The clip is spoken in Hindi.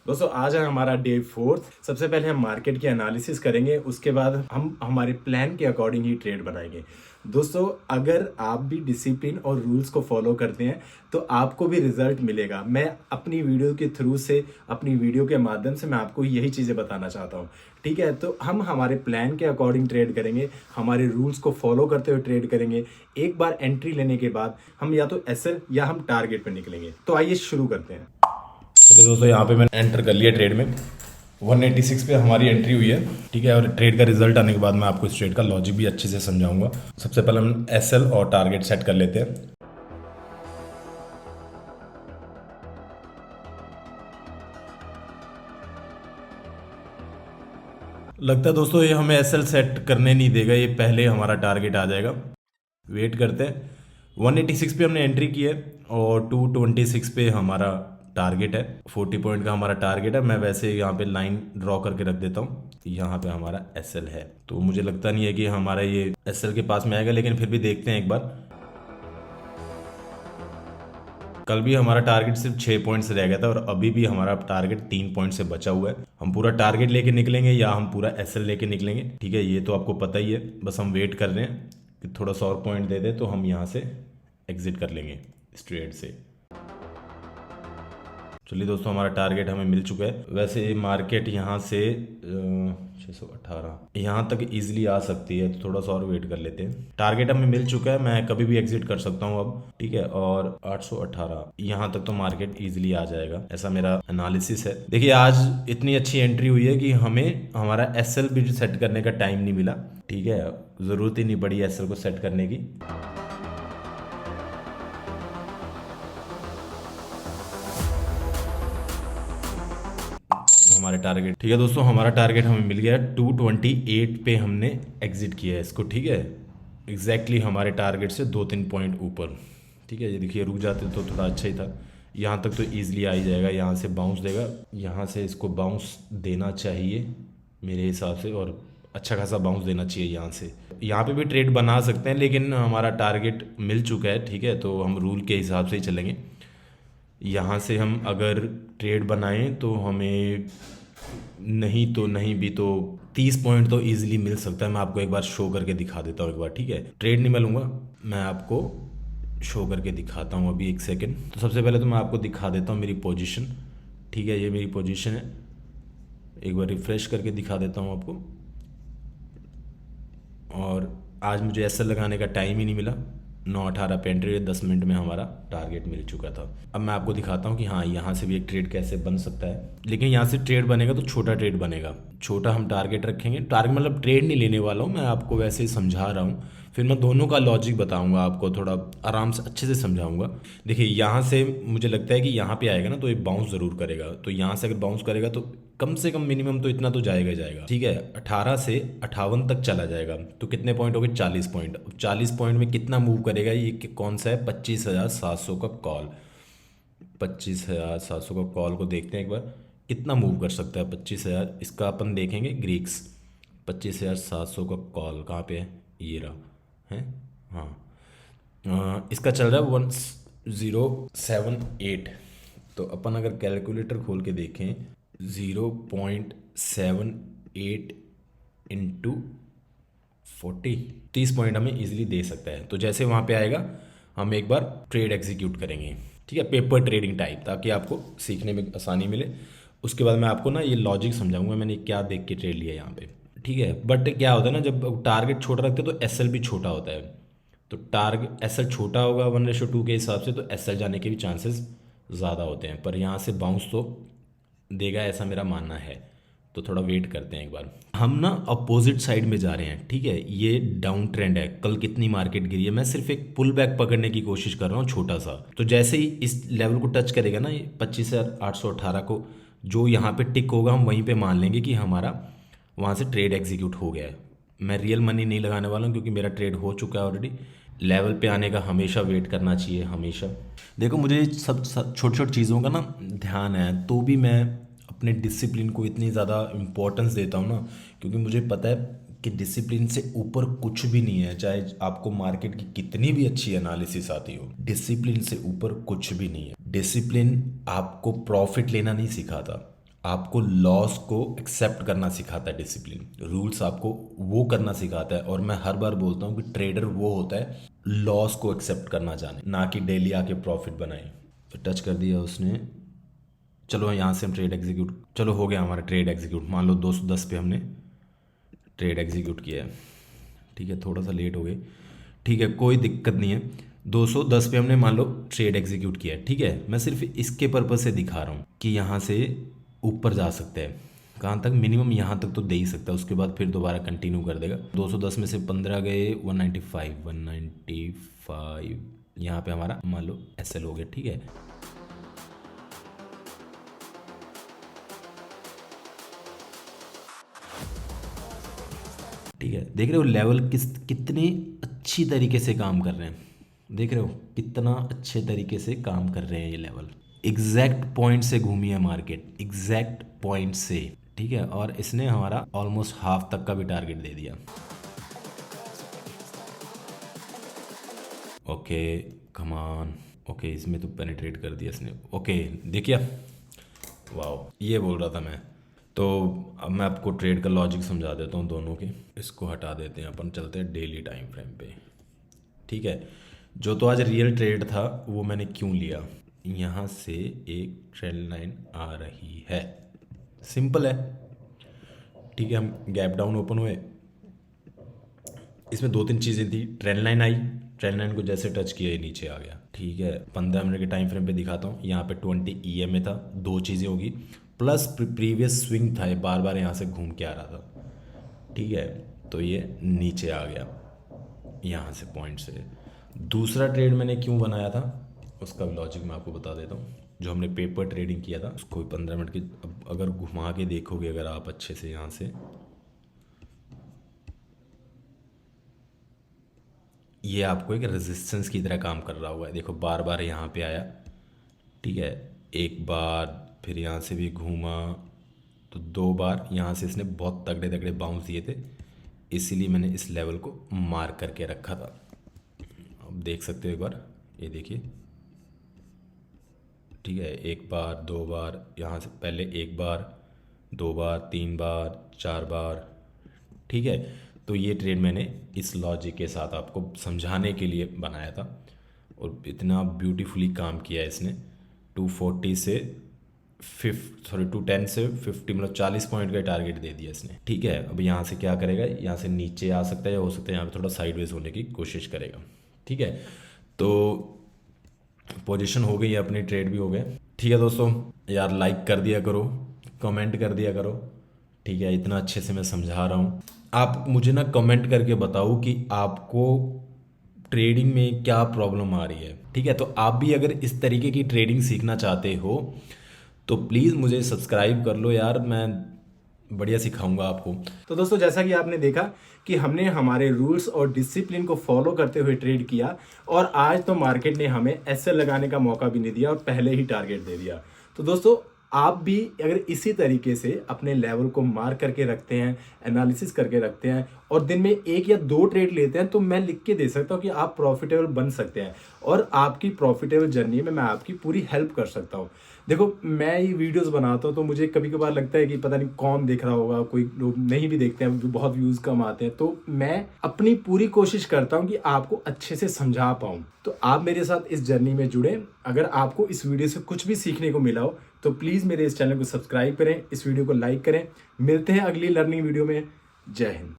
दोस्तों आज है हमारा डे 4। सबसे पहले हम मार्केट की एनालिसिस करेंगे, उसके बाद हम हमारे प्लान के अकॉर्डिंग ही ट्रेड बनाएंगे। दोस्तों अगर आप भी डिसिप्लिन और रूल्स को फॉलो करते हैं तो आपको भी रिजल्ट मिलेगा। मैं अपनी वीडियो के थ्रू से, अपनी वीडियो के माध्यम से मैं आपको यही चीज़ें बताना चाहता हूँ। ठीक है, तो हम हमारे प्लान के अकॉर्डिंग ट्रेड करेंगे, हमारे रूल्स को फॉलो करते हुए ट्रेड करेंगे। एक बार एंट्री लेने के बाद हम या तो एसएल या हम टारगेट पर निकलेंगे। तो आइए शुरू करते हैं। चलिए दोस्तों, यहाँ पे मैंने एंटर कर लिया ट्रेड में। 186 पे हमारी एंट्री हुई है। ठीक है, और ट्रेड का रिजल्ट आने के बाद मैं आपको इस ट्रेड का लॉजिक भी अच्छे से समझाऊंगा। सबसे पहले हम एसएल और टारगेट सेट कर लेते हैं। लगता है दोस्तों ये हमें एसएल सेट करने नहीं देगा, ये पहले हमारा टारगेट आ जाएगा। वेट करते हैं। 186 पे हमने एंट्री की है और 226 पे हमारा टारगेट है। 40 पॉइंट का हमारा टारगेट है। मैं वैसे यहाँ पे लाइन ड्रॉ करके रख देता हूँ। यहाँ पे हमारा एसएल है, तो मुझे लगता नहीं है कि हमारा ये एसएल के पास में आएगा, लेकिन फिर भी देखते हैं एक बार। कल भी हमारा टारगेट सिर्फ 6 पॉइंट से रह गया था और अभी भी हमारा टारगेट 3 पॉइंट से बचा हुआ है। हम पूरा टारगेट लेके निकलेंगे या हम पूरा एसएल लेके निकलेंगे, ठीक है, ये तो आपको पता ही है। बस हम वेट कर रहे हैं कि थोड़ा सा और पॉइंट दे दे तो हम यहाँ से एग्जिट कर लेंगे इस ट्रेड से। चलिए दोस्तों, हमारा टारगेट हमें मिल चुका है। वैसे मार्केट यहाँ से 618 यहाँ तक इजीली आ सकती है, तो थोड़ा सा और वेट कर लेते हैं। टारगेट हमें मिल चुका है, मैं कभी भी एग्जिट कर सकता हूँ अब, ठीक है। और 818 यहाँ तक तो मार्केट इजीली आ जाएगा, ऐसा मेरा एनालिसिस है। देखिए आज इतनी अच्छी एंट्री हुई है कि हमें हमारा एसएल भी सेट करने का टाइम नहीं मिला, ठीक है। ज़रूरत ही नहीं पड़ी एसएल को सेट करने की। हमारे टारगेट, ठीक है दोस्तों, हमारा टारगेट हमें मिल गया है। 228 पे हमने एग्जिट किया है इसको, ठीक है। एग्जैक्टली हमारे टारगेट से 2-3 पॉइंट ऊपर, ठीक है। ये देखिए, रुक जाते तो थोड़ा अच्छा ही था। यहाँ तक तो ईजिली आ ही जाएगा। यहाँ से बाउंस देगा, यहाँ से इसको बाउंस देना चाहिए मेरे हिसाब से, और अच्छा खासा बाउंस देना चाहिए यहाँ से। यहाँ पे भी ट्रेड बना सकते हैं, लेकिन हमारा टारगेट मिल चुका है, ठीक है, तो हम रूल के हिसाब से ही चलेंगे। यहाँ से हम अगर ट्रेड बनाएं तो हमें नहीं तो नहीं भी तो 30 पॉइंट तो इजीली मिल सकता है। मैं आपको एक बार शो करके दिखा देता हूँ एक बार, ठीक है। ट्रेड नहीं मैं लूँगा, मैं आपको शो करके दिखाता हूँ अभी, एक सेकंड। तो सबसे पहले तो मैं आपको दिखा देता हूँ मेरी पोजीशन, ठीक है। ये मेरी पोजीशन है, एक बार रिफ्रेश करके दिखा देता हूँ आपको। और आज मुझे ऐसा लगाने का टाइम ही नहीं मिला। 9:18 पे एंट्री, 10 मिनट में हमारा टारगेट मिल चुका था। अब मैं आपको दिखाता हूँ कि हाँ, यहाँ से भी एक ट्रेड कैसे बन सकता है। लेकिन यहाँ से ट्रेड बनेगा तो छोटा ट्रेड बनेगा। छोटा हम टारगेट रखेंगे। टारगेट मतलब ट्रेड नहीं लेने वाला हूँ मैं, आपको वैसे ही समझा रहा हूँ। फिर मैं दोनों का लॉजिक बताऊंगा आपको, थोड़ा आराम से अच्छे से समझाऊंगा। देखिए यहाँ से मुझे लगता है कि यहाँ पे आएगा ना तो ये बाउंस ज़रूर करेगा। तो यहाँ से अगर बाउंस करेगा तो कम से कम मिनिमम तो इतना तो जाएगा ही जाएगा, ठीक है। 18 से 58 तक चला जाएगा, तो कितने पॉइंट हो गए? 40 पॉइंट। 40 पॉइंट में कितना मूव करेगा ये? कौन सा है? 25,700 का कॉल। 25,700 का कॉल को देखते हैं एक बार, कितना मूव कर सकता है 25,000। इसका अपन देखेंगे ग्रीक्स। 25,700 का कॉल कहाँ पे है? ये रहा है, हाँ। इसका चल रहा है 1078। तो अपन अगर कैलकुलेटर खोल के देखें, 0.78 इंटू 40, 30 पॉइंट हमें इजीली दे सकता है। तो जैसे वहाँ पे आएगा हम एक बार ट्रेड एग्जीक्यूट करेंगे, ठीक है, पेपर ट्रेडिंग टाइप, ताकि आपको सीखने में आसानी मिले। उसके बाद मैं आपको ना ये लॉजिक समझाऊंगा मैंने क्या देख के ट्रेड लिया यहाँ पे, ठीक है। बट क्या होता है ना, जब टारगेट छोटा रखते हैं तो एसएल भी छोटा होता है। तो टारगेट एसएल छोटा होगा 1:2 के हिसाब से, तो एसएल जाने के भी चांसेस ज़्यादा होते हैं। पर यहाँ से बाउंस तो देगा, ऐसा मेरा मानना है। तो थोड़ा वेट करते हैं एक बार। हम ना अपोजिट साइड में जा रहे हैं, ठीक है। ये डाउन ट्रेंड है। कल कितनी मार्केट गिरी है, मैं सिर्फ एक पुल बैक पकड़ने की कोशिश कर रहा हूँ छोटा सा। तो जैसे ही इस लेवल को टच करेगा ना, ये 25,818 को, जो यहाँ पे टिक होगा हम वहीं पे मान लेंगे कि हमारा वहाँ से ट्रेड एग्जीक्यूट हो गया है। मैं रियल मनी नहीं लगाने वाला हूँ, क्योंकि मेरा ट्रेड हो चुका है ऑलरेडी। लेवल पे आने का हमेशा वेट करना चाहिए, हमेशा। देखो मुझे सब छोटी छोटी चीज़ों का ना ध्यान है, तो भी मैं अपने डिसिप्लिन को इतनी ज़्यादा इम्पोर्टेंस देता हूँ ना, क्योंकि मुझे पता है कि डिसिप्लिन से ऊपर कुछ भी नहीं है। चाहे आपको मार्केट की कितनी भी अच्छी एनालिसिस आती हो, डिसिप्लिन से ऊपर कुछ भी नहीं है। डिसिप्लिन आपको प्रॉफिट लेना नहीं सिखाता, आपको लॉस को एक्सेप्ट करना सिखाता है डिसिप्लिन, रूल्स आपको वो करना सिखाता है। और मैं हर बार बोलता हूँ कि ट्रेडर वो होता है लॉस को एक्सेप्ट करना जाने, ना कि डेली आके प्रॉफिट बनाए। तो टच कर दिया उसने, चलो यहाँ से हम ट्रेड एग्जीक्यूट, चलो हो गया हमारा ट्रेड एग्जीक्यूट। मान लो 210 पे हमने ट्रेड एग्जीक्यूट किया है, ठीक है, थोड़ा सा लेट हो गए, ठीक है, कोई दिक्कत नहीं है। 210 पे हमने मान लो ट्रेड एग्जीक्यूट किया है, ठीक है। मैं सिर्फ इसके पर्पज से दिखा रहा हूँ कि यहाँ से ऊपर जा सकते हैं, कहाँ तक, मिनिमम यहाँ तक तो दे ही सकता है, उसके बाद फिर दोबारा कंटिन्यू कर देगा। 210 में से 15 गए, 195 यहाँ पे हमारा मान लो SL हो गया, ठीक है। ठीक है, देख रहे हो लेवल कितने अच्छी तरीके से काम कर रहे हैं, देख रहे हो कितना अच्छे तरीके से काम कर रहे हैं ये लेवल। एग्जैक्ट पॉइंट से घूमी है मार्केट, एग्जैक्ट पॉइंट से, ठीक है। और इसने हमारा ऑलमोस्ट हाफ तक का भी टारगेट दे दिया। ओके कमान, ओके इसमें तो पेनिट्रेट कर दिया इसने, ओके देखिए, वाह ये बोल रहा था मैं। तो अब मैं आपको ट्रेड का लॉजिक समझा देता हूँ दोनों के। इसको हटा देते हैं, अपन चलते हैं डेली टाइम फ्रेम पे, ठीक है। जो तो आज रियल ट्रेड था वो मैंने क्यों लिया, यहाँ से एक ट्रेंड लाइन आ रही है, सिंपल है, ठीक है। हम गैप डाउन ओपन हुए, इसमें 2-3 चीज़ें थी, ट्रेंड लाइन आई, ट्रेंड लाइन को जैसे टच किया ये नीचे आ गया, ठीक है। 15 मिनट के टाइम फ्रेम पे दिखाता हूँ, यहाँ पे 20 EMA था, 2 चीज़ें होगी, प्लस प्रीवियस स्विंग था, ये बार बार यहाँ से घूम के आ रहा था, ठीक है। तो ये नीचे आ गया यहाँ से पॉइंट से। दूसरा ट्रेड मैंने क्यों बनाया था उसका लॉजिक मैं आपको बता देता हूँ। जो हमने पेपर ट्रेडिंग किया था उसको 15 मिनट की, अगर घुमा के देखोगे अगर आप अच्छे से, यहाँ से ये आपको एक रेजिस्टेंस की तरह काम कर रहा हुआ है, देखो बार बार यहाँ पे आया, ठीक है, एक बार, फिर यहाँ से भी घूमा, तो 2 बार यहाँ से इसने बहुत तगड़े तगड़े बाउंस दिए थे, इसीलिए मैंने इस लेवल को मार्क करके रखा था। अब देख सकते हो एक बार, ये देखिए, ठीक है, 1 बार 2 बार, यहाँ से पहले 1 बार 2 बार 3 बार 4 बार, ठीक है। तो ये ट्रेड मैंने इस लॉजिक के साथ आपको समझाने के लिए बनाया था, और इतना ब्यूटीफुली काम किया है इसने। 240 से 210 से 50, मतलब 40 पॉइंट का टारगेट दे दिया इसने, ठीक है। अब यहाँ से क्या करेगा, यहाँ से नीचे आ सकता है, या हो सकता है यहाँ पे थोड़ा साइडवेज होने की कोशिश करेगा, ठीक है। तो पोजीशन हो गई है अपनी, ट्रेड भी हो गया, ठीक है दोस्तों। यार लाइक कर दिया करो, कमेंट कर दिया करो, ठीक है, इतना अच्छे से मैं समझा रहा हूँ। आप मुझे ना कमेंट करके बताओ कि आपको ट्रेडिंग में क्या प्रॉब्लम आ रही है, ठीक है। तो आप भी अगर इस तरीके की ट्रेडिंग सीखना चाहते हो तो प्लीज़ मुझे सब्सक्राइब कर लो यार, मैं बढ़िया सिखाऊंगा आपको। तो दोस्तों जैसा कि आपने देखा कि हमने हमारे रूल्स और डिसिप्लिन को फॉलो करते हुए ट्रेड किया, और आज तो मार्केट ने हमें SL लगाने का मौका भी नहीं दिया और पहले ही टारगेट दे दिया। तो दोस्तों आप भी अगर इसी तरीके से अपने लेवल को मार्क करके रखते हैं, एनालिसिस करके रखते हैं, और दिन में 1 या 2 ट्रेड लेते हैं, तो मैं लिख के दे सकता हूँ कि आप प्रॉफिटेबल बन सकते हैं, और आपकी प्रॉफिटेबल जर्नी में मैं आपकी पूरी हेल्प कर सकता हूँ। देखो मैं ये वीडियोस बनाता हूँ तो मुझे कभी कभार लगता है कि पता नहीं कौन देख रहा होगा, कोई लोग नहीं भी देखते हैं, बहुत व्यूज कम आते हैं, तो मैं अपनी पूरी कोशिश करता हूँ कि आपको अच्छे से समझा पाऊँ। तो आप मेरे साथ इस जर्नी में जुड़े। अगर आपको इस वीडियो से कुछ भी सीखने को मिला हो तो प्लीज़ मेरे इस चैनल को सब्सक्राइब करें, इस वीडियो को लाइक करें। मिलते हैं अगली लर्निंग वीडियो में। जय हिंद।